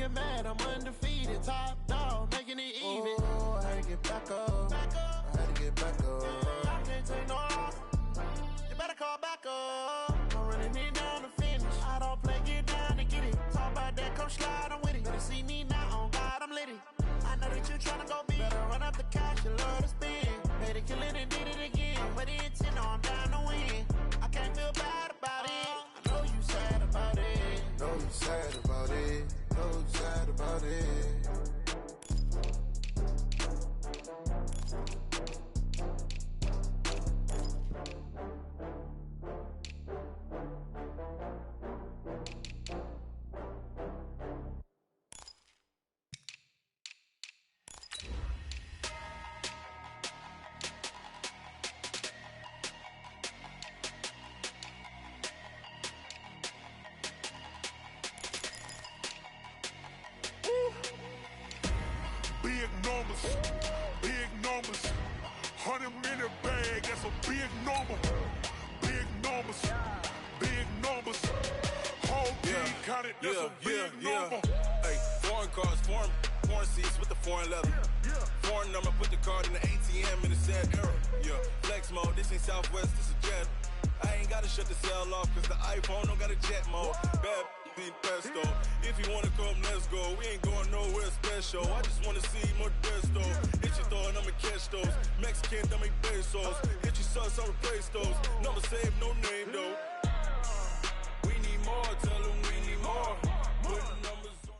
you're mad, I'm undefeated. Top dog, making it even. Oh, I had to get back up. I had to get back up. I can't take no loss. You better call back up. I'm running it down to finish. I don't play, get down to get it. Talk about that, come slide, I'm with it. Better see me now, on God, I'm litty. I know that you tryna go big. Better run up the cash, you love to spend. Made it, kill it, and did it again. But the intent, no, I'm down to win. I can't feel bad about it. I know you sad about it. Know you sad about it. Know you sad about it. Big numbers, 100-minute bag, that's a big number. Big numbers, whole team counted, that's a big number. Hey, foreign cars, foreign seats with the foreign leather. Foreign number, put the card in the ATM in the sad era. Yeah, flex mode, this ain't Southwest, this a jet. I ain't gotta shut the cell off, cause the iPhone don't got a jet mode. Bad pesto. If you wanna come, let's go. We ain't going nowhere special. I just wanna see Modesto. Hit your thought, I'ma catch those. Mexican, I make pesos. Hit your sus, I'll replace those. Number saved, no name though. We need more, tell them we need more. Putting numbers on.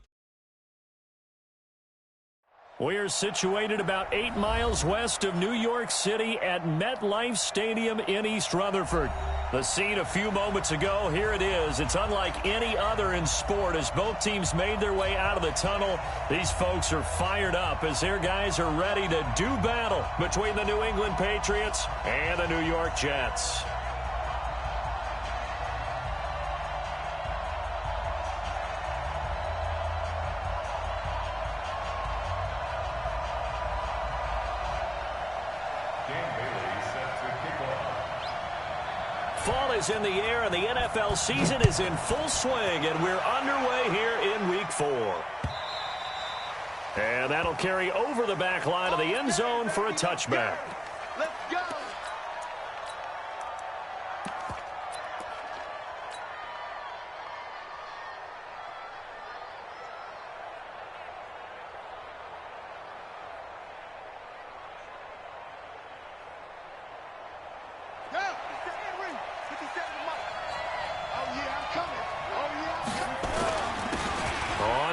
We're situated about 8 miles west of New York City at MetLife Stadium in East Rutherford. The scene a few moments ago, here it is. It's unlike any other in sport as both teams made their way out of the tunnel. These folks are fired up as their guys are ready to do battle between the New England Patriots and the New York Jets. Fall is in the air, and the NFL season is in full swing, and we're underway here in Week 4. And that'll carry over the back line of the end zone for a touchback. Let's go.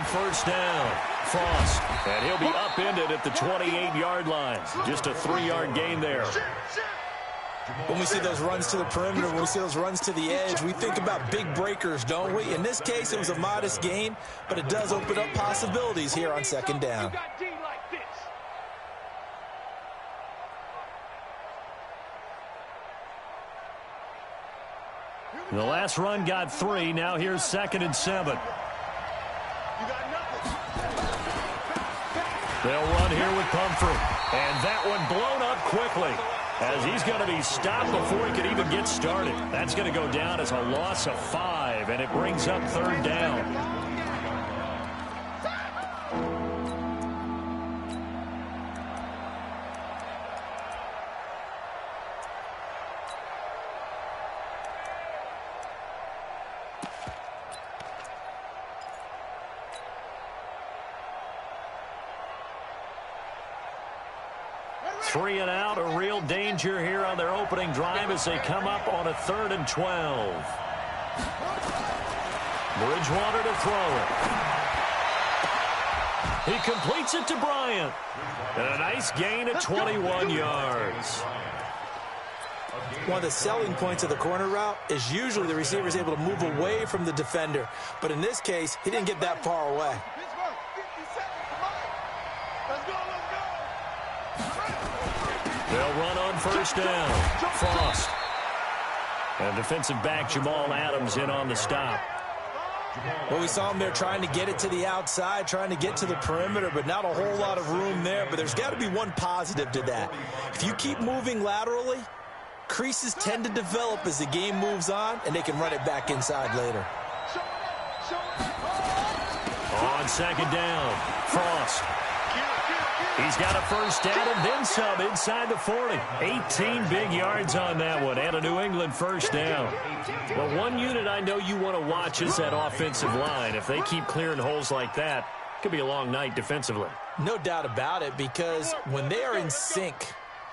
First down, Frost, and he'll be upended at the 28-yard line. Just a 3-yard gain there. When we see those runs to the perimeter, when we see those runs to the edge, we think about big breakers, don't we? In this case, it was a modest gain, but it does open up possibilities here on second down. The last run got 3. Now here's 2nd and 7. They'll run here with Pumphrey. And that one blown up quickly as he's going to be stopped before he can even get started. That's going to go down as a loss of 5, and it brings up 3rd down. Three and out, a real danger here on their opening drive as they come up on a 3rd and 12. Bridgewater to throw it. He completes it to Bryant. And a nice gain at 21 yards. One of the selling points of the corner route is usually the receiver is able to move away from the defender. But in this case, he didn't get that far away. They'll run on first down. Frost. And defensive back Jamal Adams in on the stop. Well, we saw him there trying to get it to the outside, trying to get to the perimeter, but not a whole lot of room there. But there's got to be one positive to that. If you keep moving laterally, creases tend to develop as the game moves on, and they can run it back inside later. On on second down. Frost. He's got a first down and then some inside the 40. 18 big yards on that one and a New England first down. Well, one unit I know you want to watch is that offensive line. If they keep clearing holes like that, it could be a long night defensively. No doubt about it, because when they are in sync,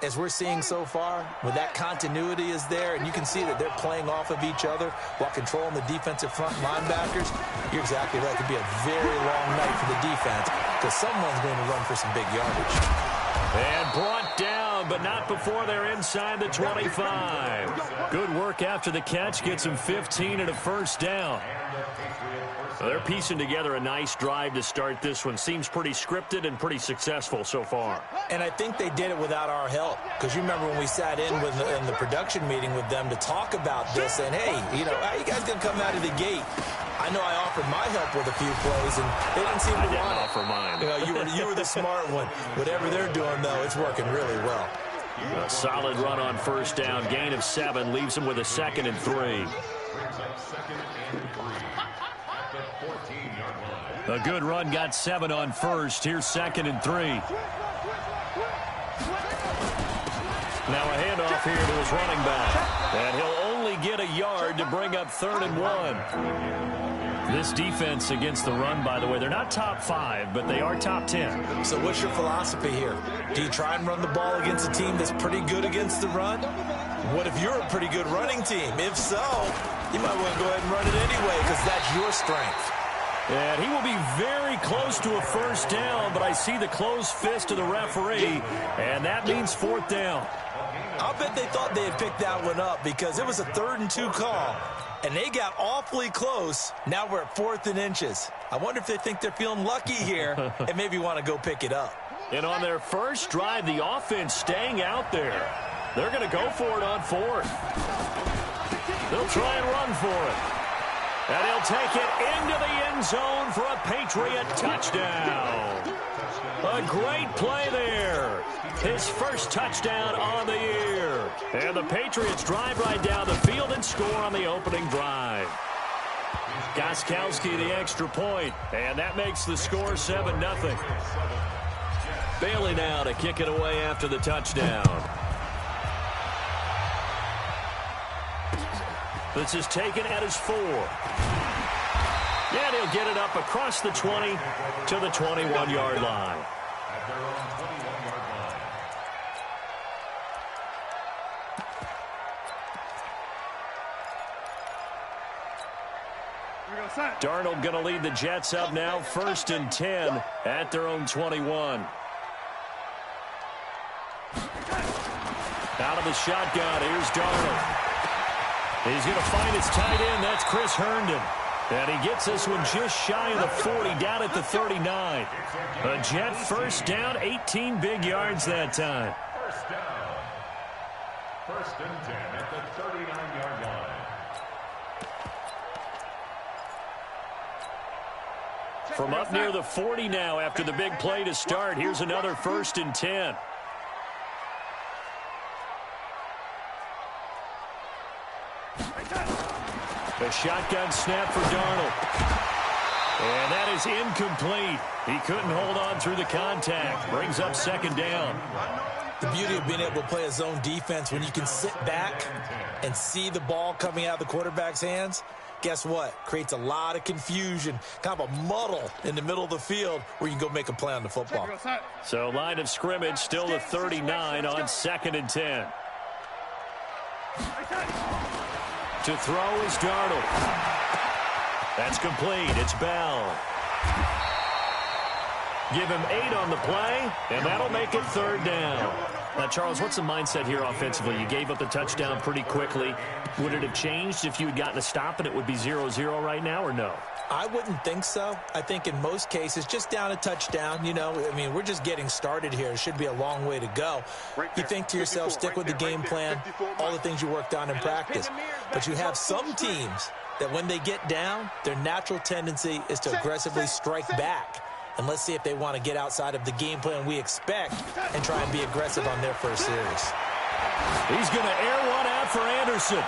as we're seeing so far, when that continuity is there and you can see that they're playing off of each other while controlling the defensive front linebackers, you're exactly right. It could be a very long night for the defense because someone's going to run for some big yardage. And brought down, but not before they're inside the 25. Good work after the catch. Gets him 15 and a first down. So they're piecing together a nice drive to start this one. Seems pretty scripted and pretty successful so far. And I think they did it without our help. Because you remember when we sat in the production meeting with them to talk about this, and hey, you know, how you guys going to come out of the gate? I know I offered my help with a few plays, and they didn't seem to want it. I didn't offer mine. You know, you were the smart one. Whatever they're doing, though, it's working really well. A solid run on first down. Gain of 7 leaves them with a 2nd and 3. A good run got 7 on first. Here's 2nd and 3. Now a handoff here to his running back. And he'll only get a yard to bring up 3rd and 1. This defense against the run, by the way, they're not top 5, but they are top 10. So what's your philosophy here? Do you try and run the ball against a team that's pretty good against the run? What if you're a pretty good running team? If so, you might want to go ahead and run it anyway because that's your strength. And he will be very close to a first down, but I see the closed fist of the referee, and that means 4th down. I'll bet they thought they had picked that one up because it was a 3rd and 2 call, and they got awfully close. Now we're at 4th and inches. I wonder if they think they're feeling lucky here and maybe want to go pick it up. And on their first drive, the offense staying out there. They're going to go for it on 4th. They'll try and run for it. And he'll take it into the end zone for a Patriot touchdown. A great play there. His first touchdown on the year. And the Patriots drive right down the field and score on the opening drive. Gostkowski the extra point, and that makes the score 7-0. Bailey now to kick it away after the touchdown. This is taken at his 4. And he'll get it up across the 20 to the 21-yard line. Darnold going to lead the Jets up now, 1st and 10 at their own 21. Out of the shotgun, here's Darnold. He's going to find his tight end. That's Chris Herndon. And he gets this one just shy of the 40, down at the 39. A Jet first down, 18 big yards that time. First down. 1st and 10 at the 39-yard line. From up near the 40 now after the big play to start. Here's another 1st and 10. A shotgun snap for Darnold. And that is incomplete. He couldn't hold on through the contact. Brings up 2nd down. The beauty of being able to play a zone defense when you can sit back and see the ball coming out of the quarterback's hands, guess what? Creates a lot of confusion, kind of a muddle in the middle of the field where you can go make a play on the football. So line of scrimmage still the 39 on 2nd and 10. To throw is Darnold. That's complete. It's Bell. Give him 8 on the play, and that'll make it 3rd down. Now, Charles, what's the mindset here offensively? You gave up the touchdown pretty quickly. Would it have changed if you had gotten a stop and it would be 0-0 right now, or no? I wouldn't think so. I think in most cases, just down a touchdown, you know, I mean, we're just getting started here. It should be a long way to go. You think to yourself, stick with the game plan, all the things you worked on in practice. But you have some teams that when they get down, their natural tendency is to aggressively strike back. And let's see if they want to get outside of the game plan we expect and try and be aggressive on their first series. He's going to air one out for Anderson.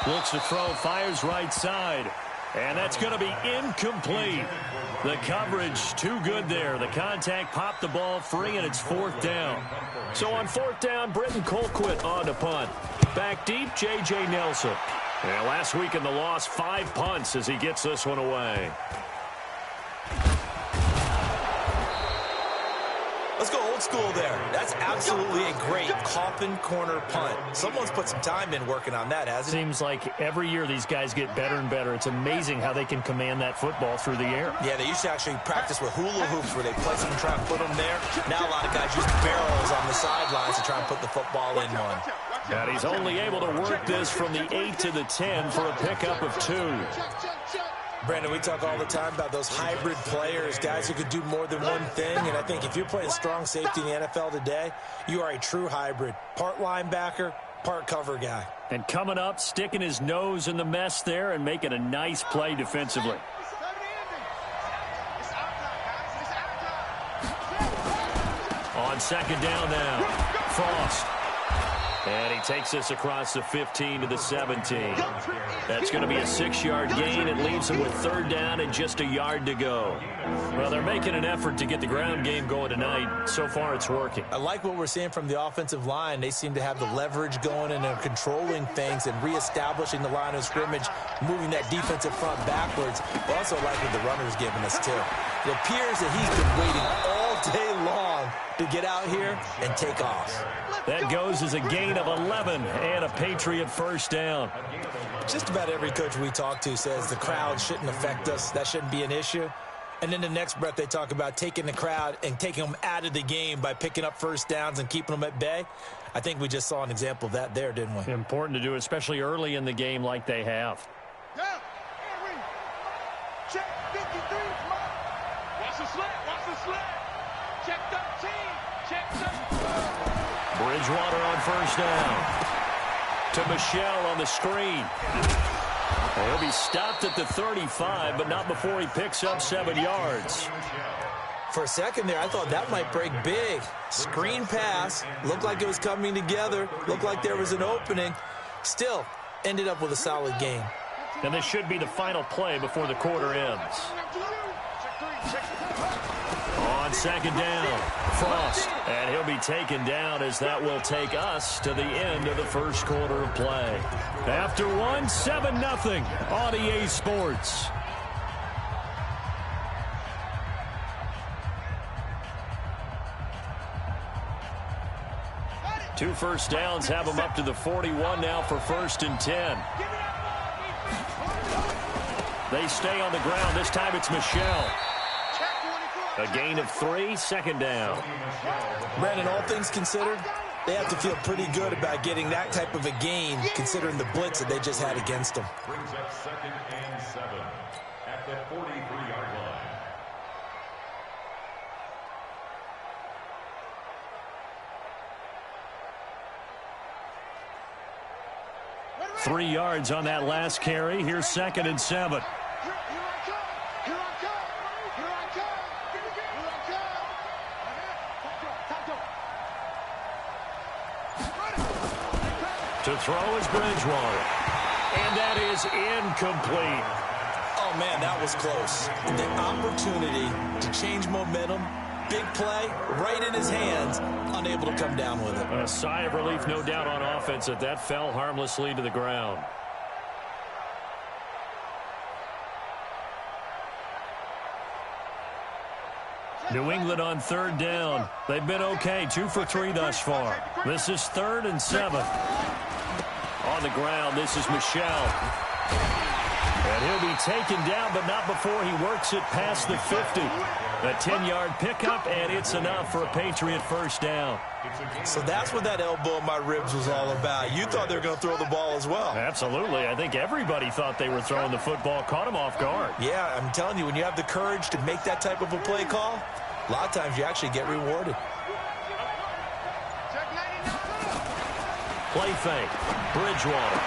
Looks to throw, fires right side. And that's going to be incomplete. The coverage too good there. The contact popped the ball free, and it's 4th down. So on 4th down, Britton Colquitt on to punt. Back deep, J.J. Nelson. And last week in the loss, 5 punts as he gets this one away. Let's go old school there. That's absolutely a great coffin corner punt. Someone's put some time in working on that, hasn't it? Seems like every year these guys get better and better. It's amazing how they can command that football through the air. Yeah, they used to actually practice with hula hoops where they place them and try and put them there. Now a lot of guys use barrels on the sidelines to try and put the football in one. And he's only able to work this from the 8 to the 10 for a pickup of 2. Brandon, we talk all the time about those hybrid players, guys who could do more than one thing. And I think if you're playing strong safety in the NFL today, you are a true hybrid. Part linebacker, part cover guy. And coming up, sticking his nose in the mess there and making a nice play defensively. On 2nd down now, Frost. And he takes us across the 15 to the 17. That's going to be a 6-yard gain. It leaves him with 3rd down and just a yard to go. Well, they're making an effort to get the ground game going tonight. So far, it's working. I like what we're seeing from the offensive line. They seem to have the leverage going and they're controlling things and reestablishing the line of scrimmage, moving that defensive front backwards. I also like what the runner's giving us, too. It appears that he's been waiting all day long to get out here and take off. That goes as a gain of 11 and a Patriot 1st down. Just about every coach we talk to says the crowd shouldn't affect us. That shouldn't be an issue. And then the next breath they talk about taking the crowd and taking them out of the game by picking up 1st downs and keeping them at bay. I think we just saw an example of that there, didn't we? Important to do, especially early in the game like they have. Check 53, watch the slant. Check 13, check 13. Bridgewater on 1st down. To Michelle on the screen. He'll be stopped at the 35, but not before he picks up 7 yards. For a second there, I thought that might break big. Screen pass. Looked like it was coming together. Looked like there was an opening. Still, ended up with a solid gain. And this should be the final play before the quarter ends. On 2nd down, Frost. And he'll be taken down as that will take us to the end of the 1st quarter of play. After 7-0 on EA Sports. Two 1st downs have them up to the 41 now for 1st and 10. They stay on the ground. This time it's Michelle. A gain of 3, 2nd down. Brandon, all things considered, they have to feel pretty good about getting that type of a gain, considering the blitz that they just had against them. Brings up 2nd and 7 at the 43-yard line. 3 yards on that last carry. Here's 2nd and 7. To throw is Bridgewater. And that is incomplete. Oh, man, that was close. The opportunity to change momentum, big play, right in his hands, unable to come down with it. A sigh of relief, no doubt, on offense that fell harmlessly to the ground. New England on 3rd down. They've been okay, 2 for 3 thus far. This is 3rd and 7. On the ground, this is Michelle. And he'll be taken down, but not before he works it past the 50. A 10-yard pickup, and it's enough for a Patriot 1st down. So that's what that elbow in my ribs was all about. You thought they were going to throw the ball as well. Absolutely. I think everybody thought they were throwing the football, caught him off guard. Yeah, I'm telling you, when you have the courage to make that type of a play call, a lot of times you actually get rewarded. Play fake. Bridgewater.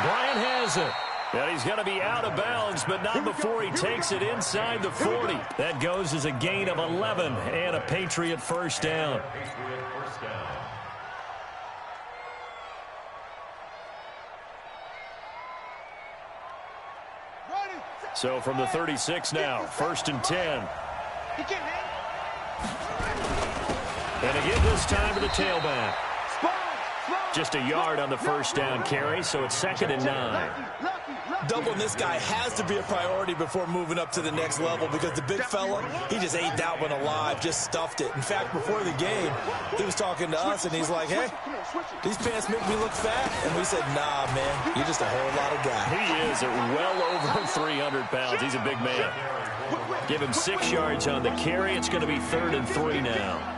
Bryant has it. And he's going to be out of bounds, but not before he takes it inside the 40. That goes as a gain of 11 and a Patriot 1st down. So from the 36 now, 1st and 10. And again this time to the tailback. Just a yard on the first down carry, so it's 2nd and 9. Doubling this guy has to be a priority before moving up to the next level because the big fella, he just ate that one alive, just stuffed it. In fact, before the game, he was talking to us, and he's like, hey, these pants make me look fat. And we said, nah, man, you're just a whole lot of guy. He is at well over 300 pounds. He's a big man. Give him 6 yards on the carry. It's going to be 3rd and 3 now.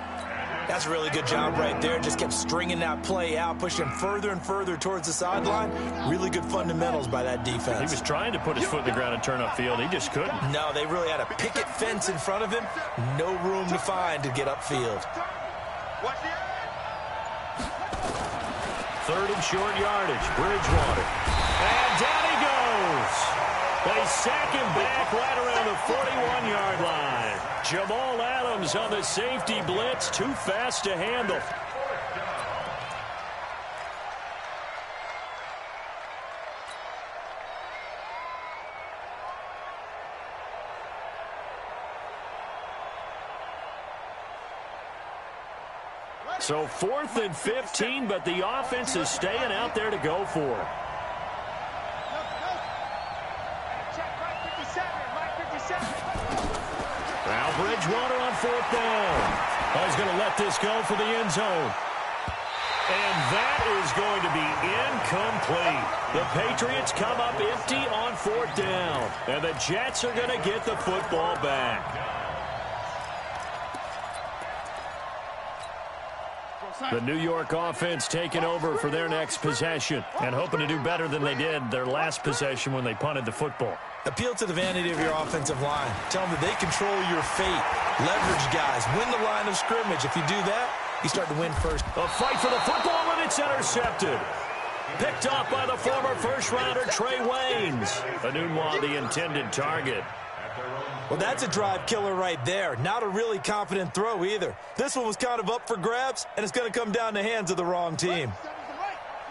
That's a really good job right there. Just kept stringing that play out, pushing him further and further towards the sideline. Really good fundamentals by that defense. He was trying to put his foot in the ground and turn upfield. He just couldn't. No, they really had a picket fence in front of him. No room to find to get upfield. 3rd and short yardage. Bridgewater. And down he goes. They sack him back right around the 41-yard line. Jamal Adams on the safety blitz. Too fast to handle. So 4th and 15, but the offense is staying out there to go for it. Now Bridgewater on 4th down. He's going to let this go for the end zone. And that is going to be incomplete. The Patriots come up empty on 4th down. And the Jets are going to get the football back. The New York offense taking over for their next possession and hoping to do better than they did their last possession when they punted the football. Appeal to the vanity of your offensive line. Tell them that they control your fate. Leverage guys. Win the line of scrimmage. If you do that, you start to win first. A fight for the football, and it's intercepted. Picked off by the former first-rounder Trey Waynes. Enunwa, the intended target. Well, that's a drive killer right there. Not a really confident throw either. This one was kind of up for grabs, and it's going to come down the hands of the wrong team.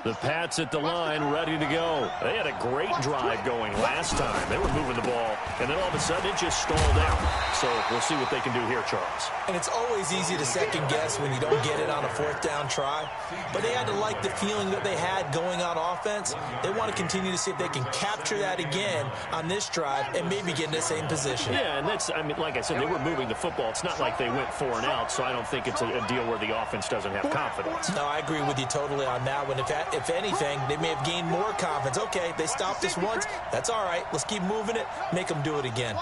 The Pats at the line, ready to go. They had a great drive going last time. They were moving the ball, and then all of a sudden it just stalled out. So we'll see what they can do here, Charles. And it's always easy to second guess when you don't get it on a 4th down try. But they had to like the feeling that they had going on offense. They want to continue to see if they can capture that again on this drive and maybe get in the same position. Yeah, and that's, I mean, like I said, they were moving the football. It's not like they went 4 and out, so I don't think it's a deal where the offense doesn't have confidence. No, I agree with you totally on that one. If anything, they may have gained more confidence. Okay, they stopped us once. That's all right. Let's keep moving it. Make them do it again.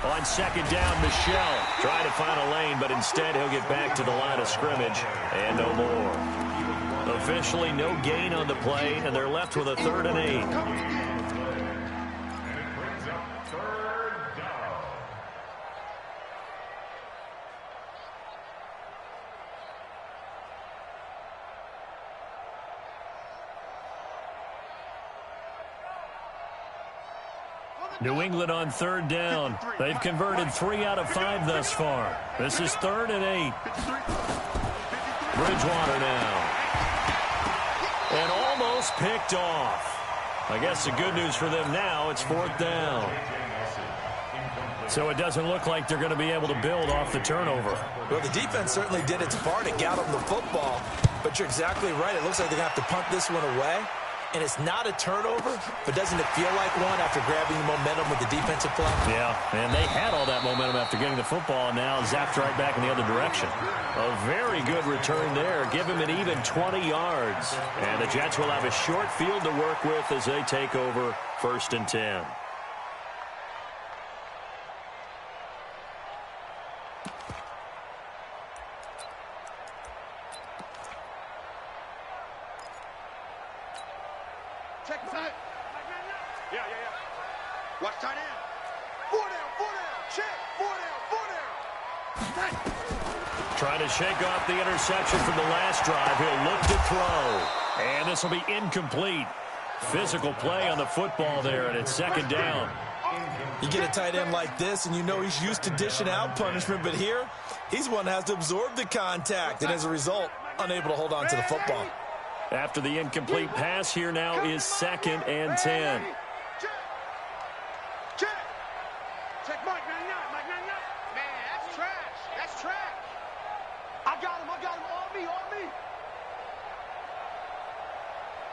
On 2nd down, Michel trying to find a lane, but instead he'll get back to the line of scrimmage and no more. Officially no gain on the play, and they're left with a 3rd and 8. New England on 3rd down. They've converted 3 out of 5 thus far. This is 3rd and 8. Bridgewater now. And almost picked off. I guess the good news for them now, it's 4th down. So it doesn't look like they're going to be able to build off the turnover. Well, the defense certainly did its part to get them the football. But you're exactly right. It looks like they're going to have to punt this one away. And it's not a turnover, but doesn't it feel like one after grabbing the momentum with the defensive play? Yeah, and they had all that momentum after getting the football, and now zapped right back in the other direction. A very good return there. Give him an even 20 yards. And the Jets will have a short field to work with as they take over 1st and 10. Watch tight end. 4 down, check. 4 down. Trying to shake off the interception from the last drive. He'll look to throw. And this will be incomplete. Physical play on the football there, and it's 2nd down. You get a tight end like this, and you know he's used to dishing out punishment, but here, he's one that has to absorb the contact, and as a result, unable to hold on to the football. After the incomplete pass, here now is 2nd and 10. Check Mike 99, Mike 99. Man, that's trash. That's trash. I got him. On me.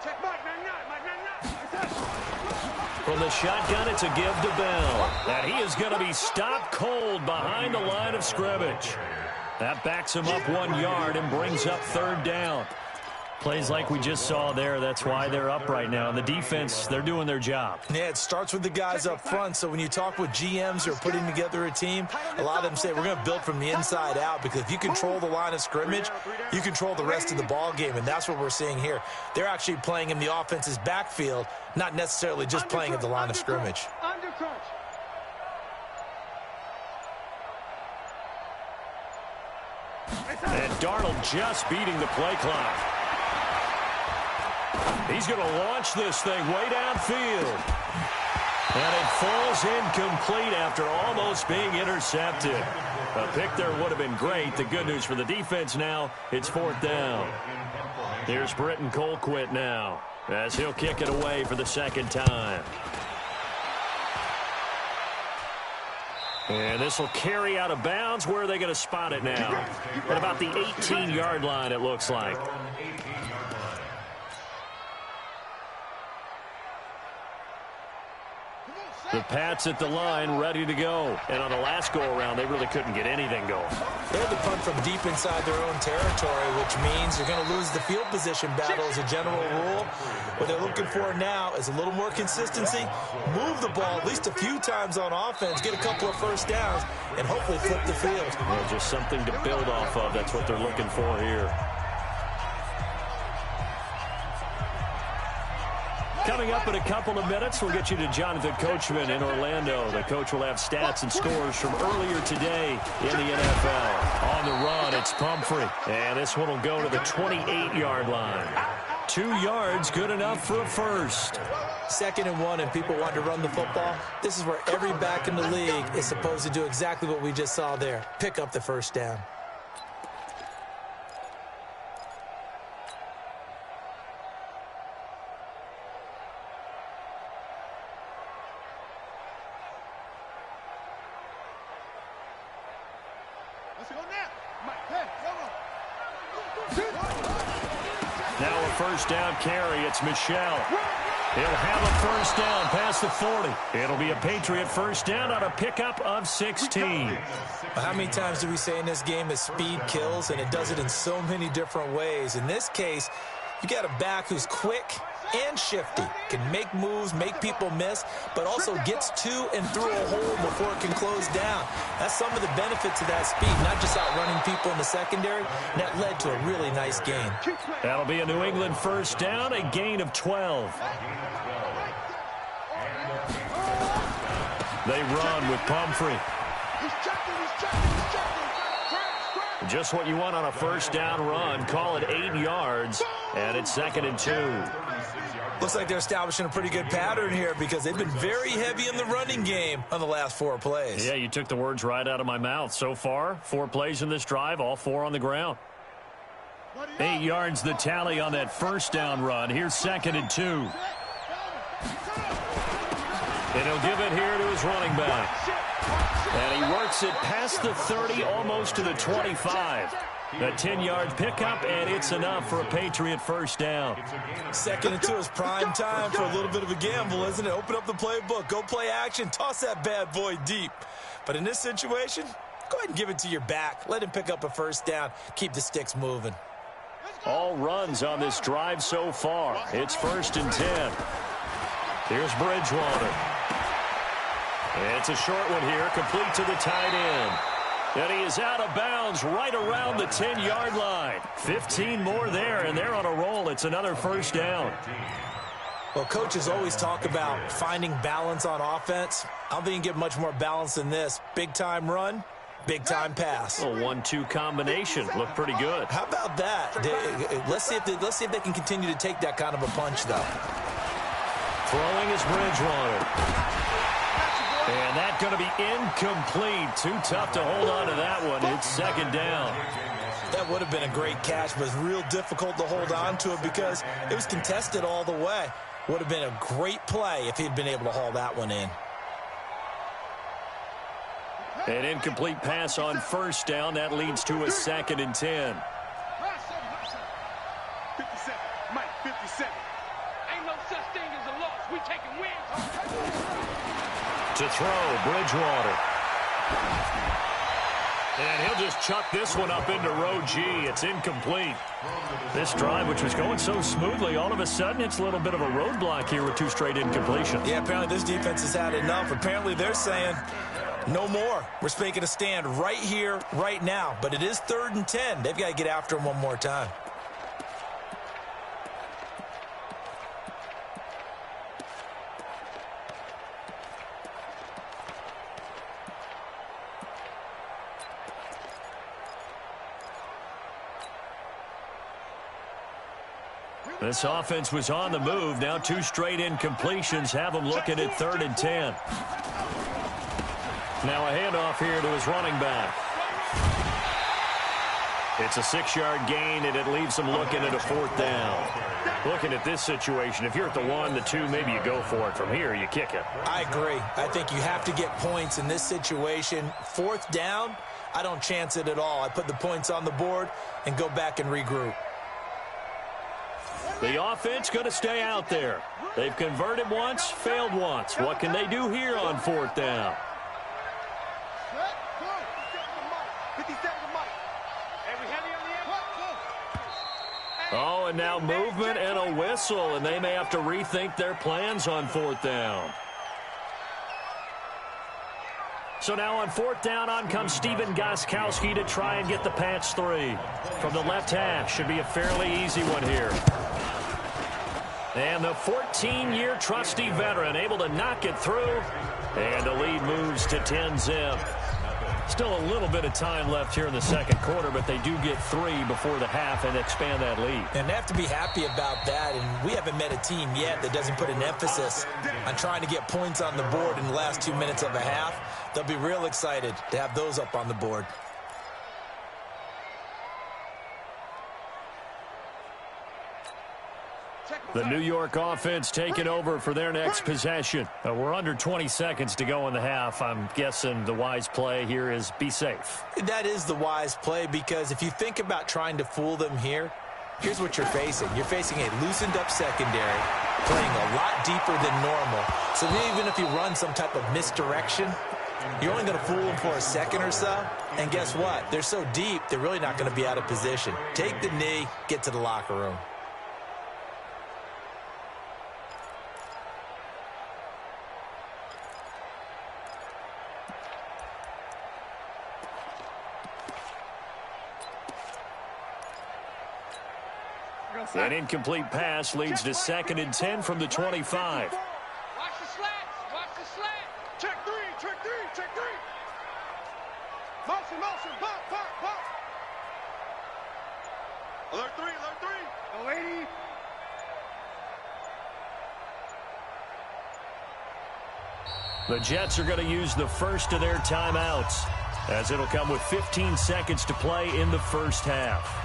Check Mike 99, Mike 99. From the shotgun, it's a give to Bell. And he is going to be stopped cold behind the line of scrimmage. That backs him up 1 yard and brings up third down. Plays like we just saw there. That's why they're up right now. And the defense, they're doing their job. Yeah, it starts with the guys up front. So when you talk with GMs who are putting together a team, a lot of them say we're going to build from the inside out, because if you control the line of scrimmage, you control the rest of the ball game. And that's what we're seeing here. They're actually playing in the offense's backfield, not necessarily just playing at the line of scrimmage. And Darnold just beating the play clock. He's going to launch this thing way downfield. And it falls incomplete after almost being intercepted. A pick there would have been great. The good news for the defense now, it's fourth down. Here's Britton Colquitt now, as he'll kick it away for the second time. And this will carry out of bounds. Where are they going to spot it now? At about the 18-yard line, it looks like. The Pats at the line, ready to go. And on the last go-around, they really couldn't get anything going. They had to punt from deep inside their own territory, which means you're going to lose the field position battle as a general rule. What they're looking for now is a little more consistency, move the ball at least a few times on offense, get a couple of first downs, and hopefully flip the field. Well, just something to build off of. That's what they're looking for here. Coming up in a couple of minutes, we'll get you to Jonathan Coachman in Orlando. The coach will have stats and scores from earlier today in the NFL. On the run, it's Pumphrey. And this one will go to the 28-yard line. 2 yards, good enough for a first. 2nd and 1, and people want to run the football. This is where every back in the league is supposed to do exactly what we just saw there. Pick up the first down. Now a first down carry. It's Michel. He'll have a first down past the 40. It'll be a Patriot first down on a pickup of 16. How many times do we say in this game that speed kills, and it does it in so many different ways? In this case, you got a back who's quick and shifty, can make moves, make people miss, but also gets to and through a hole before it can close down. That's some of the benefits of that speed, not just outrunning people in the secondary. And that led to a really nice gain. That'll be a New England first down, a gain of 12. They run with Pumphrey. Just what you want on a first down run. Call it 8 yards, and it's 2nd and 2. Looks like they're establishing a pretty good pattern here, because they've been very heavy in the running game on the last 4 plays. Yeah, you took the words right out of my mouth. So far, 4 plays in this drive, all 4 on the ground. 8 yards the tally on that first down run. Here's 2nd and 2. And he'll give it here to his running back. And he works it past the 30, almost to the 25. A 10-yard pickup, and it's enough for a Patriot first down. 2nd and 2 is prime time for a little bit of a gamble, isn't it? Open up the playbook, go play action, toss that bad boy deep. But in this situation, go ahead and give it to your back. Let him pick up a first down. Keep the sticks moving. All runs on this drive so far. It's 1st and 10. Here's Bridgewater. It's a short one here, complete to the tight end. And he is out of bounds right around the 10-yard line. 15 more there, and they're on a roll. It's another first down. Well, coaches always talk about finding balance on offense. I don't think you can get much more balance than this. Big-time run, big-time pass. A 1-2 combination. Looked pretty good. How about that? Let's see if they can continue to take that kind of a punch, though. Throwing is Bridgewater. And that's going to be incomplete. Too tough to hold on to that one. It's 2nd down. That would have been a great catch, but it's real difficult to hold on to it because it was contested all the way. Would have been a great play if he'd been able to haul that one in. An incomplete pass on first down. That leads to a 2nd and 10. 57. Mike, 57. Ain't no such thing as a loss. We taking wins. To throw, Bridgewater. And he'll just chuck this one up into row G. It's incomplete. This drive, which was going so smoothly, all of a sudden it's a little bit of a roadblock here with 2 straight incompletions. Yeah, apparently this defense has had enough. Apparently they're saying no more. We're making a stand right here, right now. But it is 3rd and 10. They've got to get after him one more time. This offense was on the move. Now 2 straight incompletions have them looking at 3rd and 10. Now a handoff here to his running back. It's a 6-yard gain, and it leaves them looking at a 4th down. Looking at this situation, if you're at the 1, the 2, maybe you go for it. From here, you kick it. I agree. I think you have to get points in this situation. 4th down, I don't chance it at all. I put the points on the board and go back and regroup. The offense going to stay out there. They've converted once, failed once. What can they do here on 4th down? Oh, and now movement and a whistle, and they may have to rethink their plans on 4th down. So now on 4th down, on comes Stephen Gostkowski to try and get the patch 3. From the left hash, should be a fairly easy one here. And the 14-year trusty veteran able to knock it through. And the lead moves to 10-zip. Still a little bit of time left here in the 2nd quarter, but they do get 3 before the half and expand that lead. And they have to be happy about that, and we haven't met a team yet that doesn't put an emphasis on trying to get points on the board in the last 2 minutes of a half. They'll be real excited to have those up on the board. The New York offense taking over for their next possession. We're under 20 seconds to go in the half. I'm guessing the wise play here is be safe. That is the wise play, because if you think about trying to fool them here, here's what you're facing. You're facing a loosened up secondary, playing a lot deeper than normal. So even if you run some type of misdirection, you're only going to fool them for a second or so. And guess what? They're so deep, they're really not going to be out of position. Take the knee, get to the locker room. An incomplete pass leads to 2nd and 10 from the 25. Watch the slats. Watch the slat. Check 3. Check 3. Check 3. Motion. Motion. Bump. Bump. Bump. Alert 3. Alert 3. Go 80. The Jets are going to use the first of their timeouts, as it'll come with 15 seconds to play in the first half.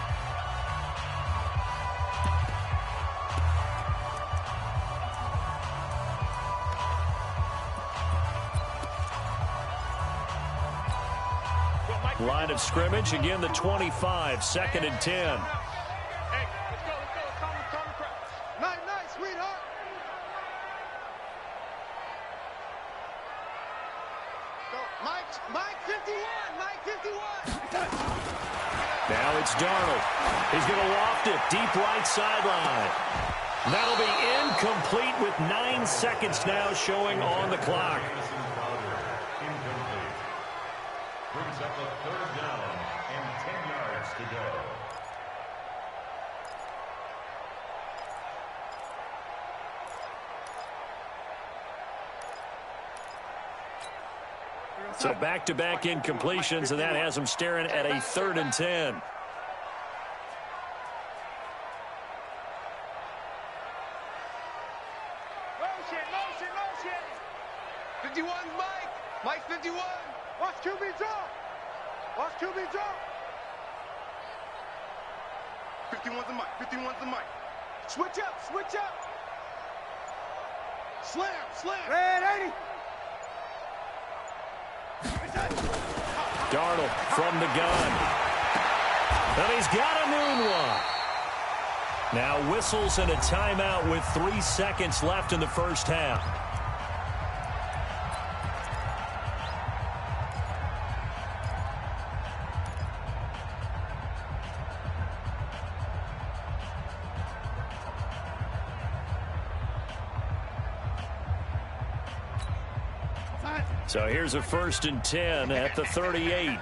Line of scrimmage, again the 25, 2nd and 10. Hey, let's go. Calm the crowd. Night, sweetheart. Go, Mike 51. Mike 51. Now it's Darnold. He's going to loft it deep right sideline. That'll be incomplete with 9 seconds now showing on the clock. Brings up a 3rd down and 10 yards to go. So back-to-back incompletions, and that has them staring at a 3rd and 10. Motion. 51, Mike 51. Watch QB drop. Watch QB drop. 51's the Mike. 51's the Mike. Switch up. Slam. Red 80. Darnold from the gun. And he's got a noon one. Now whistles and a timeout with 3 seconds left in the first half. So here's a 1st and 10 at the 38.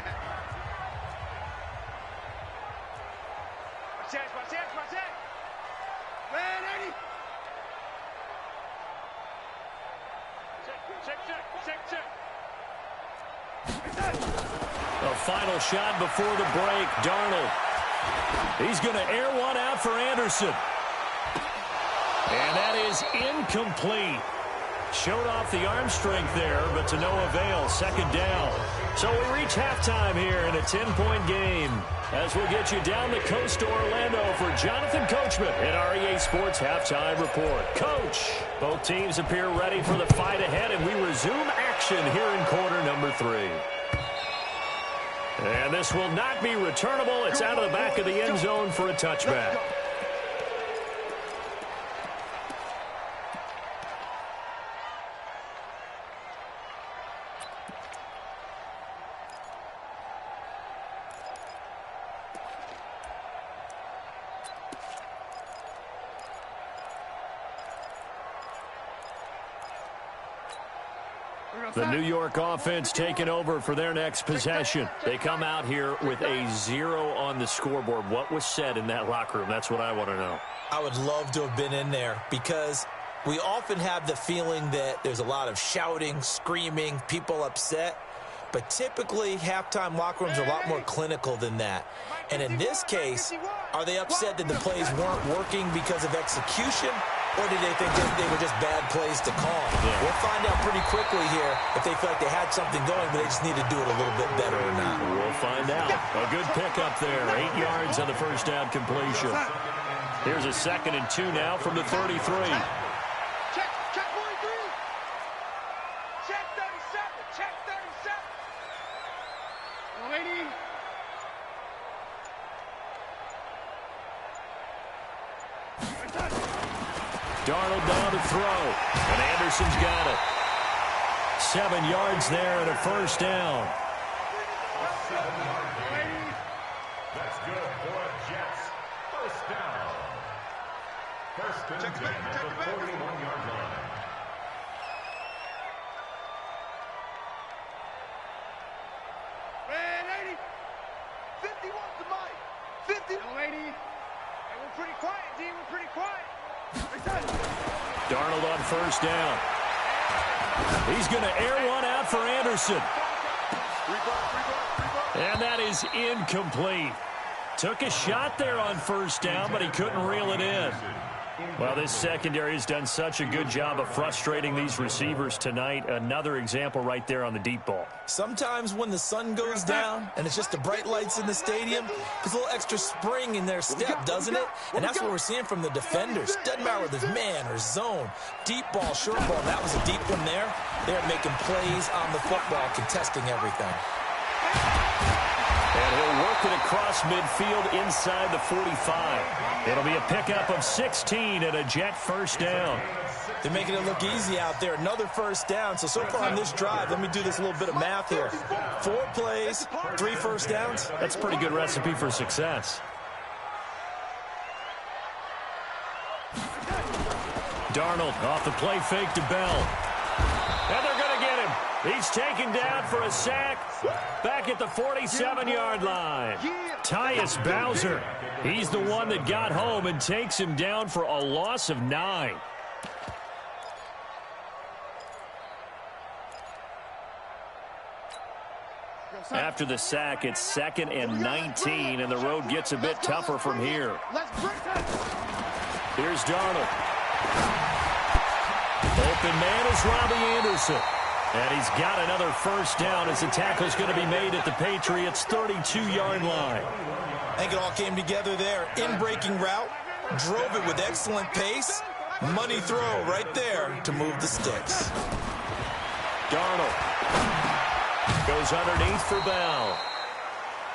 A final shot before the break. Darnold. He's going to air one out for Anderson. And that is incomplete. Showed off the arm strength there, but to no avail. 2nd down. So we reach halftime here in a 10-point game. As we'll get you down the coast to Orlando for Jonathan Coachman at REA Sports Halftime Report. Coach, both teams appear ready for the fight ahead, and we resume action here in quarter number 3. And this will not be returnable. It's out of the back of the end zone for a touchback. The New York offense taking over for their next possession. They come out here with a 0 on the scoreboard. What was said in that locker room? That's what I want to know. I would love to have been in there because we often have the feeling that there's a lot of shouting, screaming, people upset. But typically, halftime locker rooms are a lot more clinical than that. And in this case, are they upset that the plays weren't working because of execution? Or did they think that they were just bad plays to call? Yeah. We'll find out pretty quickly here if they feel like they had something going, but they just need to do it a little bit better or not. We'll find out. A good pickup there. 8 yards on the first down completion. Here's a 2nd and 2 now from the 33. Check 43. Check 37. Check 37. Lady. Darnold down to throw, and Anderson's got it. 7 yards there and a first down. That's good for Jets. First down. 1st and 10 at the 41-yard line. Man, 80. 51 to Mike. 50. No, 80. Hey, we're pretty quiet, D. We're pretty quiet. Darnold on first down. He's going to air one out for Anderson. And that is incomplete. Took a shot there on first down, but he couldn't reel it in. Well, this secondary has done such a good job of frustrating these receivers tonight. Another example right there on the deep ball. Sometimes when the sun goes down and it's just the bright lights in the stadium, there's a little extra spring in their step, doesn't it? And that's what we're seeing from the defenders. Doesn't matter whether it's man or zone. Deep ball, short ball. That was a deep one there. They're making plays on the football, contesting everything. And he'll work it across midfield inside the 45. It'll be a pickup of 16 and a Jet first down. They're making it look easy out there. Another first down. So far on this drive, let me do this little bit of math here. 4 plays, 3 first downs. That's a pretty good recipe for success. Darnold off the play fake to Bell. And they're going to get him. He's taken down for a sack back at the 47-yard line. Tyus Bowser, he's the one that got home and takes him down for a loss of 9. After the sack, it's 2nd and 19, and the road gets a bit tougher from here. Here's Darnold. Open man is Robbie Anderson. And he's got another first down as the tackle's going to be made at the Patriots' 32-yard line. I think it all came together there. In-breaking route, drove it with excellent pace. Money throw right there to move the sticks. Darnold. Goes underneath for Bell.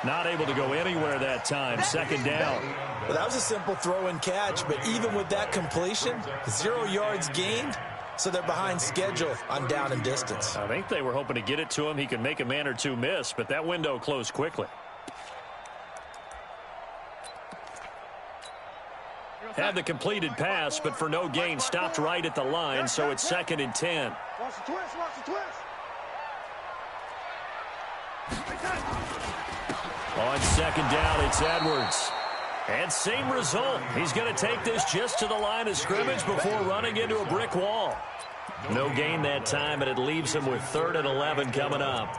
Not able to go anywhere that time. Second down. Well, that was a simple throw and catch, but even with that completion, 0 yards gained, so they're behind schedule on down and distance. I think they were hoping to get it to him. He could make a man or two miss, but that window closed quickly. Had the completed pass, but for no gain, stopped right at the line, so it's 2nd and 10. Watch the twist, watch the twist. On 2nd down, it's Edwards. And same result. He's going to take this just to the line of scrimmage before running into a brick wall. No gain that time, and it leaves him with 3rd and 11 coming up.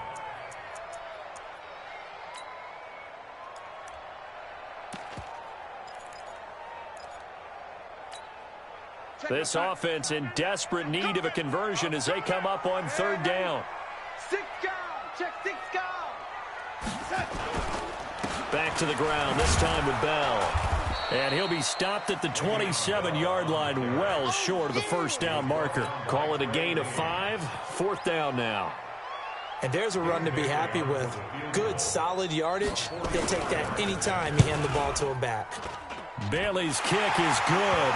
This offense in desperate need of a conversion as they come up on 3rd down. 6 down, check 6 down. Back to the ground, this time with Bell. And he'll be stopped at the 27-yard line, well short of the 1st down marker. Call it a gain of 5, 4th down now. And there's a run to be happy with. Good, solid yardage. They'll take that anytime you hand the ball to him back. Bailey's kick is good.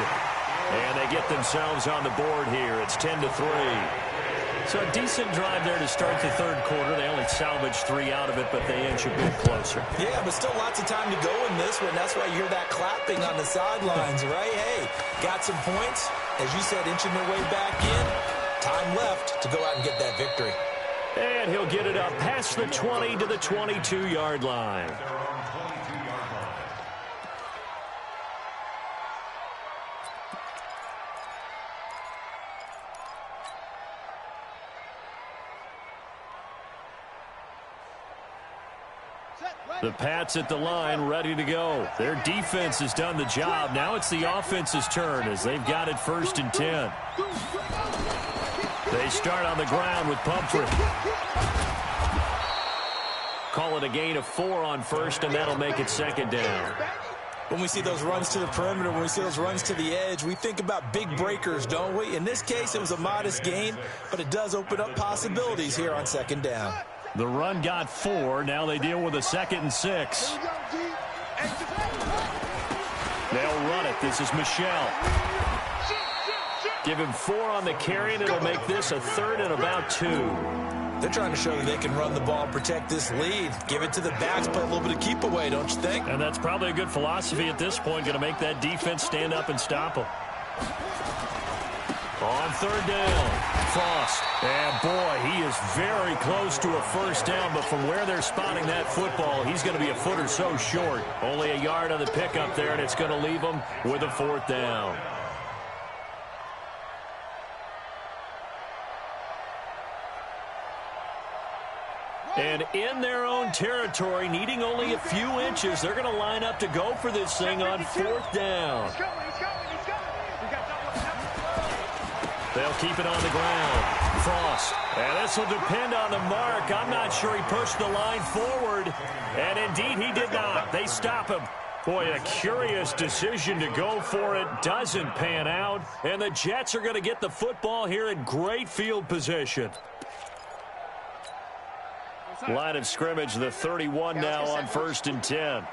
And they get themselves on the board here. It's 10-3. So a decent drive there to start the 3rd quarter. They only salvaged 3 out of it, but they inch a bit closer. Yeah, but still lots of time to go in this one. That's why you hear that clapping on the sidelines, right? Hey, got some points. As you said, inching their way back in. Time left to go out and get that victory. And he'll get it up past the 20 to the 22-yard line. The Pats at the line, ready to go. Their defense has done the job. Now it's the offense's turn as they've got it 1st and 10. They start on the ground with Pumphrey. Call it a gain of 4 on 1st, and that'll make it 2nd down. When we see those runs to the perimeter, when we see those runs to the edge, we think about big breakers, don't we? In this case, it was a modest gain, but it does open up possibilities here on 2nd down. The run got 4. Now they deal with a 2nd and 6. They'll run it. This is Michelle. Give him 4 on the carry, and it'll make this a 3rd and about 2. They're trying to show that they can run the ball and protect this lead. Give it to the backs, play a little bit of keep away, don't you think? And that's probably a good philosophy at this point, going to make that defense stand up and stop them. On 3rd down, Frost. And boy, he is very close to a 1st down, but from where they're spotting that football, he's going to be a foot or so short. Only a yard on the pickup there, and it's going to leave him with a 4th down. And in their own territory, needing only a few inches, they're going to line up to go for this thing on 4th down. They'll keep it on the ground. Frost. And this will depend on the mark. I'm not sure he pushed the line forward. And indeed, he did not. They stop him. Boy, a curious decision to go for it. Doesn't pan out. And the Jets are going to get the football here in great field position. Line of scrimmage, the 31 now on 1st and 10.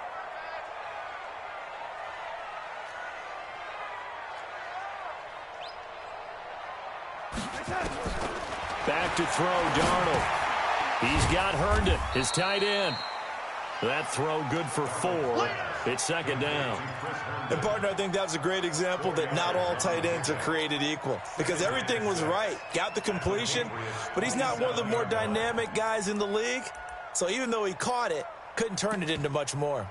Back to throw, Darnold. He's got Herndon, his tight end. That throw good for 4. It's 2nd down. And, partner, I think that was a great example that not all tight ends are created equal. Because everything was right. Got the completion, but he's not one of the more dynamic guys in the league. So even though he caught it, couldn't turn it into much more.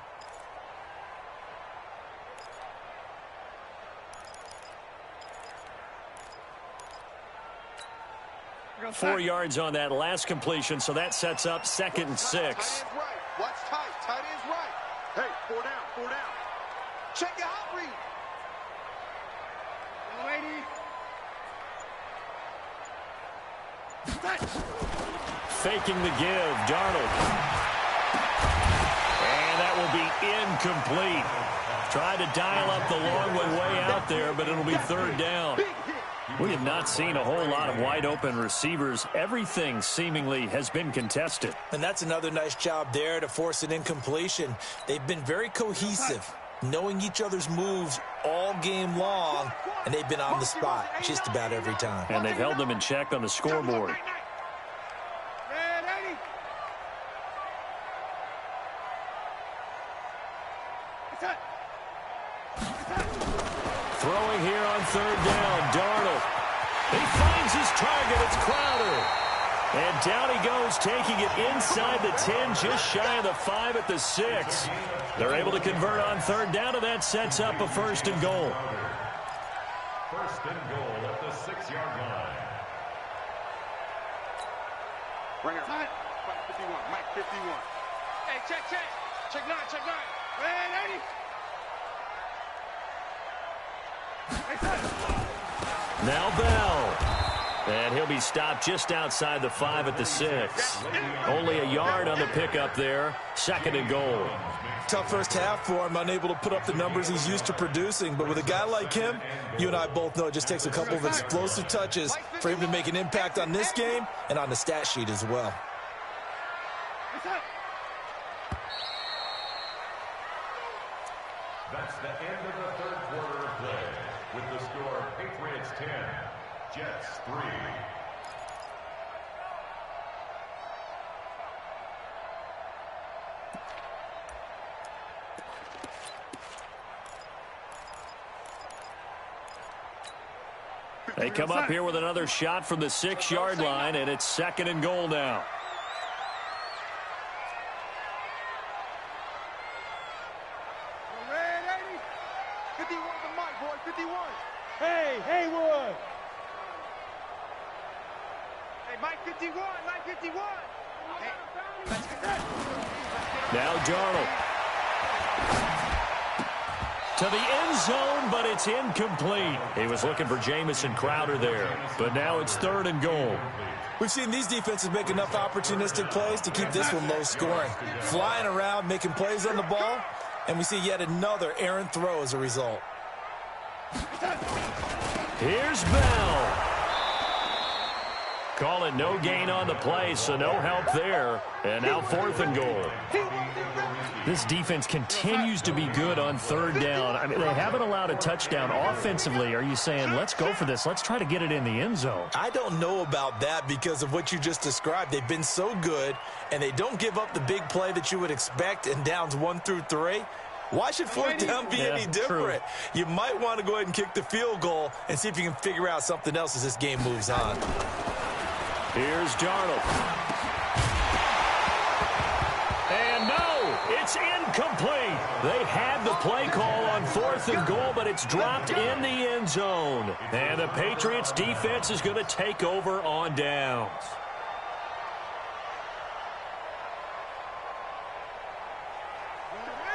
4 yards on that last completion, so that sets up 2nd and 6. Watch tight. Tight end's right. Hey, 4 down, 4 down. Check your hot read. Faking the give, Darnold. And that will be incomplete. Tried to dial up the long way out there, but it'll be 3rd down. We have not seen a whole lot of wide-open receivers. Everything seemingly has been contested. And that's another nice job there to force an incompletion. They've been very cohesive, knowing each other's moves all game long, and they've been on the spot just about every time. And they've held them in check on the scoreboard. Throwing here on third down, Darnold. He finds his target. It's Crowder. And down he goes, taking it inside the 10, just shy of the 5 at the 6. They're able to convert on third down, and that sets up a 1st and goal. 1st and goal at the 6-yard line. Right here. Mike 51. Mike 51. Hey, check. Check 9. Man, 80. Now Bell. And he'll be stopped just outside the 5 at the 6. Only a yard on the pickup there. 2nd and goal. Tough first half for him, unable to put up the numbers he's used to producing. But with a guy like him, you and I both know it just takes a couple of explosive touches for him to make an impact on this game and on the stat sheet as well. That's the end of the 3rd quarter of play. With the score, Patriots 10, Jets 3. They come up here with another shot from the 6-yard line, and it's 2nd and goal now. Hey, Haywood. Hey, Mike 51. Hey. Now Darnold. To the end zone, but it's incomplete. He was looking for Jamison Crowder there, but now it's 3rd and goal. We've seen these defenses make enough opportunistic plays to keep this one low scoring. Flying around, making plays on the ball, and we see yet another errant throw as a result. Here's Bell. Call it no gain on the play, so no help there. And now 4th and goal. This defense continues to be good on 3rd down. I mean, they haven't allowed a touchdown offensively. Are you saying, let's go for this, let's try to get it in the end zone? I don't know about that because of what you just described. They've been so good, and they don't give up the big play that you would expect in downs 1 through 3. Why should 4th down be any different? True. You might want to go ahead and kick the field goal and see if you can figure out something else as this game moves on. Here's Darnold. And no, it's incomplete. They had the play call on 4th and goal, but it's dropped in the end zone. And the Patriots defense is going to take over on downs.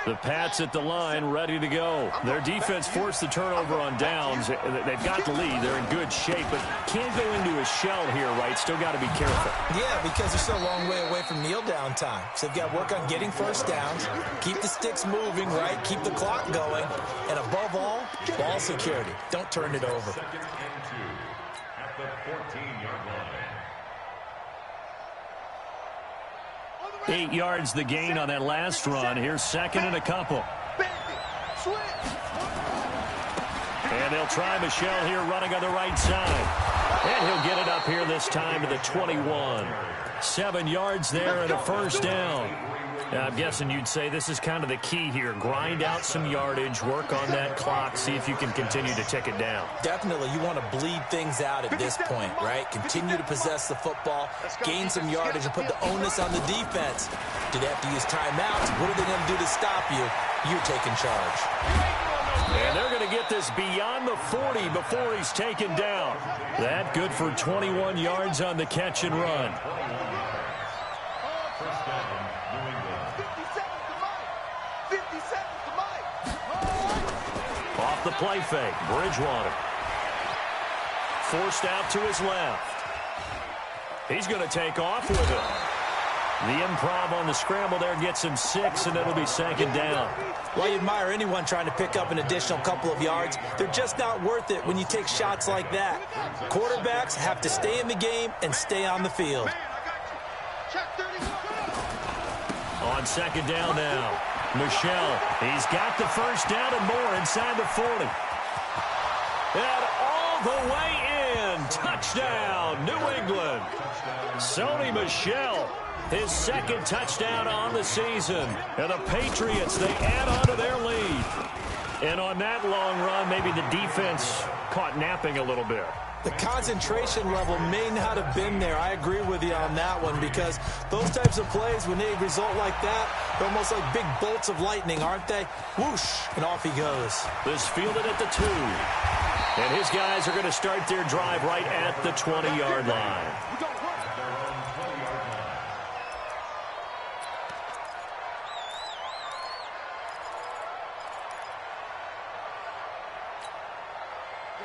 The Pats at the line, ready to go. Their defense forced the turnover on downs. They've got the lead. They're in good shape, but can't go into a shell here, right? Still got to be careful. Yeah, because they're still a long way away from kneel down time. So they've got to work on getting first downs, keep the sticks moving, right? Keep the clock going. And above all, ball security. Don't turn it over. 2nd and 2 at the 14-yard line. 8 yards the gain on that last run. Here's 2nd and a couple. And they'll try Michel here running on the right side. And he'll get it up here this time to the 21. 7 yards there and a 1st down. Now, I'm guessing you'd say this is kind of the key here. Grind out some yardage, work on that clock, see if you can continue to tick it down. Definitely, you want to bleed things out at this point, right? Continue to possess the football, gain some yardage, and put the onus on the defense. Do they have to use timeouts? What are they going to do to stop you? You're taking charge. And they're going to get this beyond the 40 before he's taken down. That good for 21 yards on the catch and run. First down, New England. 57 to Mike. 57 to Mike. Off the play fake, Bridgewater. Forced out to his left. He's going to take off with it. The improv on the scramble there gets him 6, and it'll be second down. Well, you admire anyone trying to pick up an additional couple of yards. They're just not worth it when you take shots like that. Quarterbacks have to stay in the game and stay on the field. On second down now, Michel. He's got the first down and more inside the 40. And all the way in. Touchdown, New England. Sony Michel, his second touchdown on the season. And the Patriots, they add on to their lead. And on that long run, maybe the defense caught napping a little bit. The concentration level may not have been there. I agree with you on that one, because those types of plays, when they result like that, they're almost like big bolts of lightning, aren't they? Whoosh, and off he goes. This fielded at the 2. And his guys are going to start their drive right at the 20-yard line.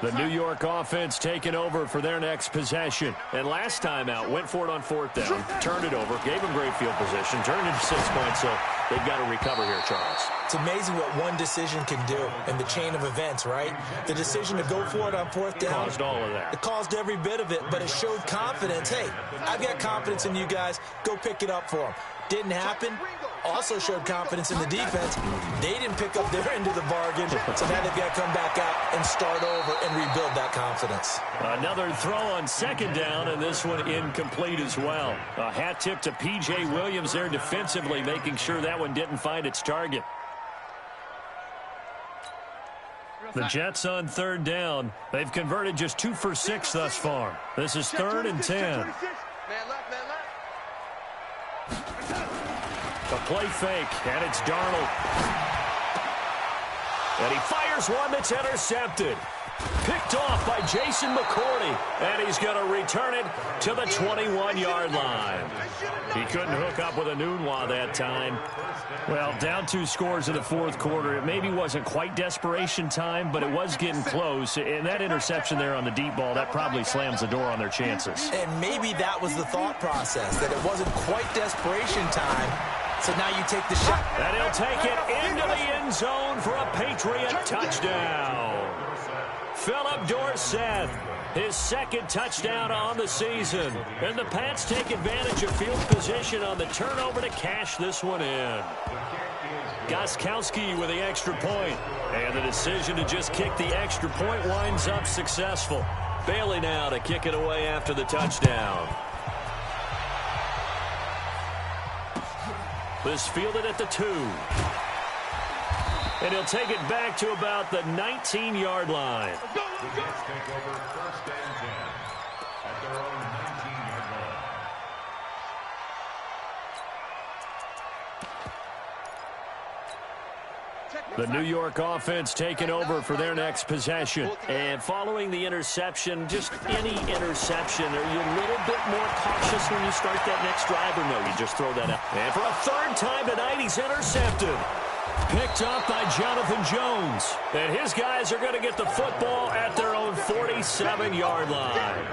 The New York offense taking over for their next possession. And last time out, went for it on 4th down, turned it over, gave them great field position, turned into 6 points, so they've got to recover here, Charles. It's amazing what one decision can do in the chain of events, right? The decision to go for it on 4th down. Caused all of that. It caused every bit of it, but it showed confidence. Hey, I've got confidence in you guys. Go pick it up for them. Didn't happen. Also showed confidence in the defense. They didn't pick up their end of the bargain, so now they've got to come back out and start over and rebuild that confidence. Another throw on second down, and this one incomplete as well. A hat tip to P.J. Williams there defensively, making sure that one didn't find its target. The Jets on 3rd down. They've converted just 2 for 6 thus far. This is 3rd and 10. The play fake, and it's Darnold. And he fires one that's intercepted. Picked off by Jason McCourty, and he's going to return it to the 21-yard line. He couldn't hook up with a Nunwa that time. Well, down 2 scores in the 4th quarter. It maybe wasn't quite desperation time, but it was getting close. And that interception there on the deep ball, that probably slams the door on their chances. And maybe that was the thought process, that it wasn't quite desperation time. So now you take the shot. And he'll take it into the end zone for a Patriot touchdown. Philip Dorsett, his second touchdown on the season. And the Pats take advantage of field position on the turnover to cash this one in. Gostkowski with the extra point. And the decision to just kick the extra point winds up successful. Bailey now to kick it away after the touchdown. This fielded at the 2. And he'll take it back to about the 19-yard line. The Jets take over 1st and 10 at their own 19-yard line. The New York offense taking over for their next possession. And following the interception, just any interception, are you a little bit more cautious when you start that next drive, or no, you just throw that out? And for a 3rd time tonight, he's intercepted. Picked up by Jonathan Jones. And his guys are going to get the football at their own 47-yard line.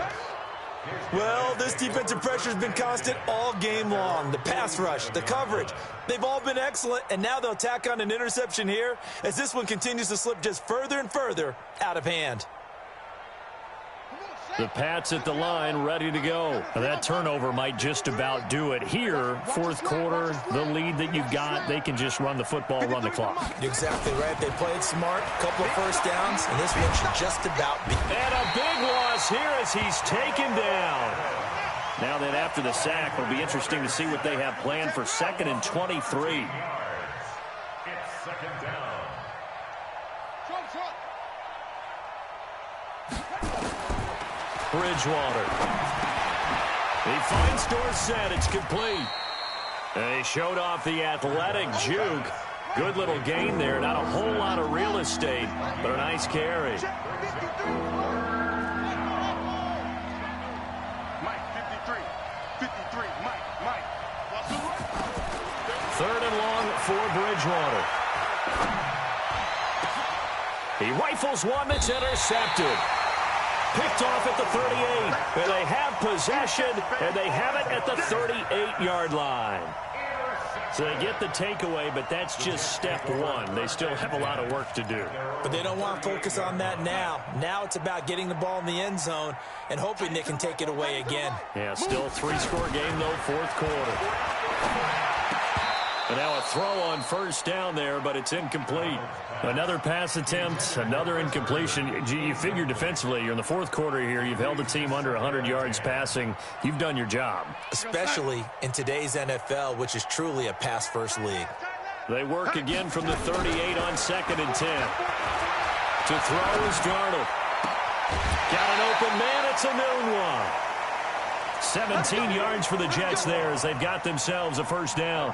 Well, this defensive pressure has been constant all game long. The pass rush, the coverage, they've all been excellent, and now they'll tack on an interception here as this one continues to slip just further and further out of hand. The Pats at the line, ready to go. That turnover might just about do it. Here, 4th quarter, the lead that you've got, they can just run the football, run the clock. Exactly right. They played smart, couple of first downs, and this one should just about be. And a big loss here as he's taken down. Now that after the sack, it'll be interesting to see what they have planned for 2nd and 23. It's 2nd down. Bridgewater. He finds Dorsett. It's complete. And he showed off the athletic juke. Good little gain there. Not a whole lot of real estate, but a nice carry. Mike, 53, Mike. 3rd and long for Bridgewater. He rifles one that's intercepted. Picked off at the 38. And they have possession, and they have it at the 38-yard line. So they get the takeaway, but that's just step one. They still have a lot of work to do. But they don't want to focus on that now. Now it's about getting the ball in the end zone and hoping they can take it away again. Yeah, still 3-score game, though, fourth quarter. And now a throw on first down there, but it's incomplete. Another pass attempt, another incompletion. You figure defensively, you're in the fourth quarter here. You've held the team under 100 yards passing. You've done your job. Especially in today's NFL, which is truly a pass-first league. They work again from the 38 on 2nd and 10. To throw is Darnold. Got an open man. It's a noon one. 17 yards for the Jets there as they've got themselves a first down.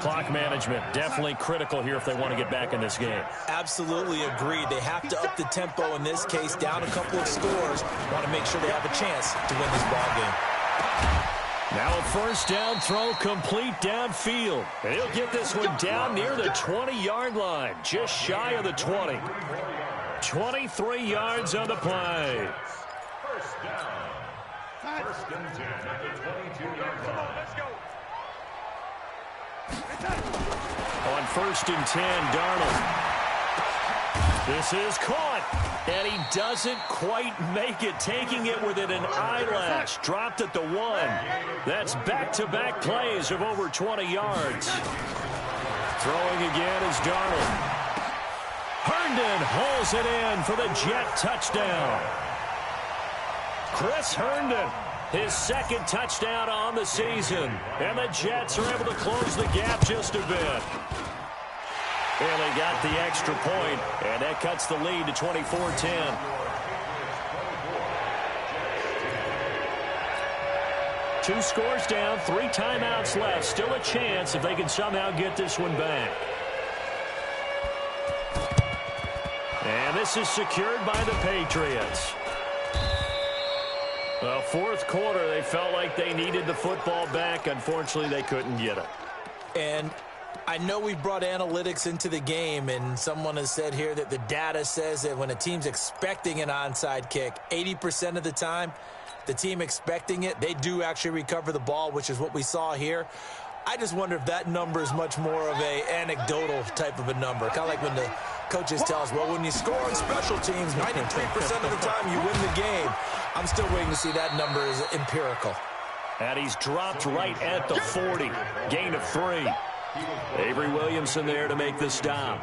Clock management definitely critical here if they want to get back in this game. Absolutely agreed. They have to up the tempo in this case, down a couple of scores. Want to make sure they have a chance to win this ball game. Now a first down throw complete downfield. And he'll get this one down near the 20-yard line, just shy of the 20. 23 yards on the play. First down. First and 10 at the 22-yard line. Let's go. On 1st and 10, Darnold. This is caught, and he doesn't quite make it, taking it within an eyelash. Dropped at the 1. That's back-to-back plays of over 20 yards. Throwing again is Darnold. Herndon hauls it in for the Jet touchdown. Chris Herndon. His second touchdown on the season. And the Jets are able to close the gap just a bit. And they got the extra point, and that cuts the lead to 24-10. Two scores down, 3 timeouts left. Still a chance if they can somehow get this one back. And this is secured by the Patriots. Well, fourth quarter, they felt like they needed the football back. Unfortunately, they couldn't get it. And I know we brought analytics into the game, and someone has said here that the data says that when a team's expecting an onside kick, 80% of the time, the team expecting it, they do actually recover the ball, which is what we saw here. I just wonder if that number is much more of a anecdotal type of a number. Kind of like when the coaches tell us, well, when you score on special teams, 93% of the time you win the game. I'm still waiting to see that number is empirical. And he's dropped right at the 40. Gain of 3. Avery Williamson there to make the stop.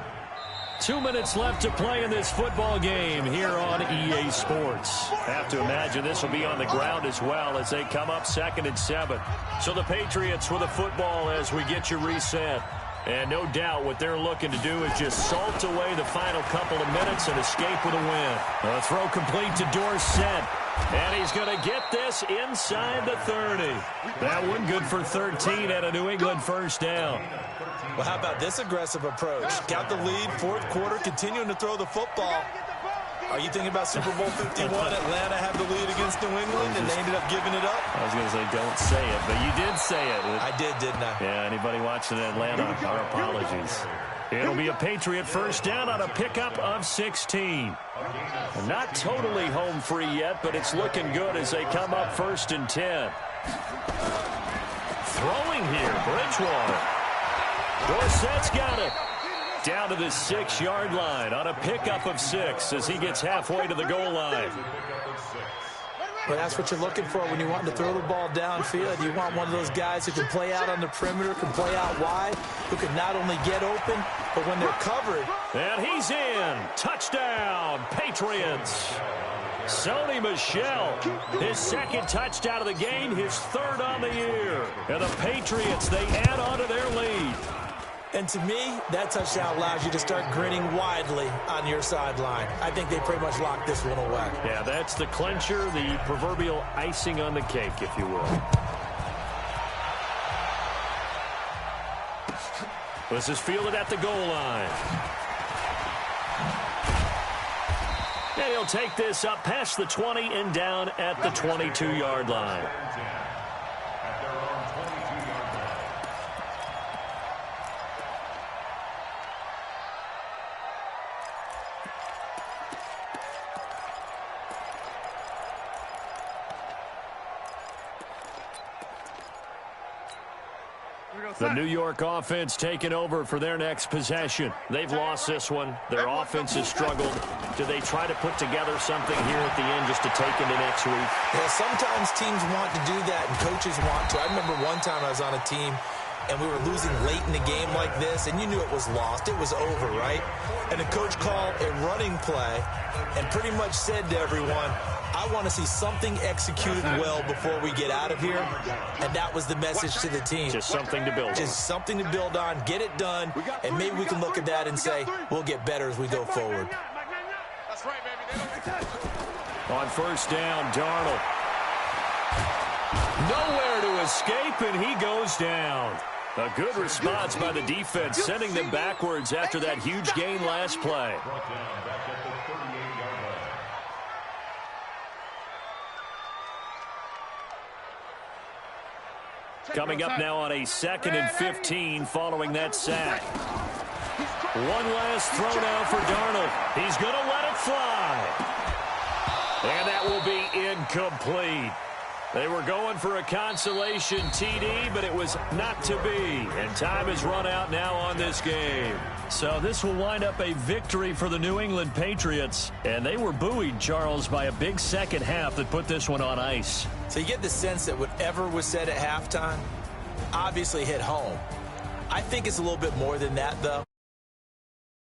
2 minutes left to play in this football game here on EA Sports. Have to imagine this will be on the ground as well as they come up 2nd and 7. So the Patriots with the football as we get you reset. And no doubt what they're looking to do is just salt away the final couple of minutes and escape with a win. A throw complete to Dorsett. And he's going to get this inside the 30. That one good for 13 and a New England first down. Well, how about this aggressive approach? Got the lead, fourth quarter, continuing to throw the football. Are you thinking about Super Bowl 51? Atlanta had the lead against New England, and they ended up giving it up? I was going to say don't say it, but you did say it. I did, didn't I? Yeah, anybody watching Atlanta, our apologies. It'll be a Patriot first down on a pickup of 16. Not totally home free yet, but it's looking good as they come up 1st and 10. Throwing here, Bridgewater. Dorsett's got it. Down to the 6-yard line on a pickup of 6 as he gets halfway to the goal line. Well, that's what you're looking for when you want to throw the ball downfield. You want one of those guys who can play out on the perimeter, can play out wide, who can not only get open, but when they're covered. And he's in. Touchdown, Patriots. Sony Michel, his second touchdown of the game, his 3rd on the year. And the Patriots, they add on to their lead. And to me, that touchdown allows you to start grinning widely on your sideline. I think they pretty much locked this one away. Yeah, that's the clincher, the proverbial icing on the cake, if you will. This is fielded at the goal line. And he'll take this up past the 20 and down at the 22-yard line. The New York offense taking over for their next possession. They've lost this one. Their offense has struggled. Do they try to put together something here at the end just to take into next week? Yeah, sometimes teams want to do that and coaches want to. I remember one time I was on a team and we were losing late in the game like this, and you knew it was lost. It was over, right? And the coach called a running play and pretty much said to everyone, I want to see something executed well before we get out of here. And that was the message to the team. Just something to build on. Just something to build on, get it done, and maybe we can look at that and say, we'll get better as we go forward. That's right, baby. On first down, Darnold. Nowhere to escape, and he goes down. A good response by the defense, sending them backwards after that huge gain last play. Coming up now on a 2nd and 15 following that sack. One last throw now for Darnold. He's going to let it fly. And that will be incomplete. They were going for a consolation TD, but it was not to be. And time has run out now on this game. So this will wind up a victory for the New England Patriots. And they were buoyed, Charles, by a big second half that put this one on ice. So you get the sense that whatever was said at halftime obviously hit home. I think it's a little bit more than that, though.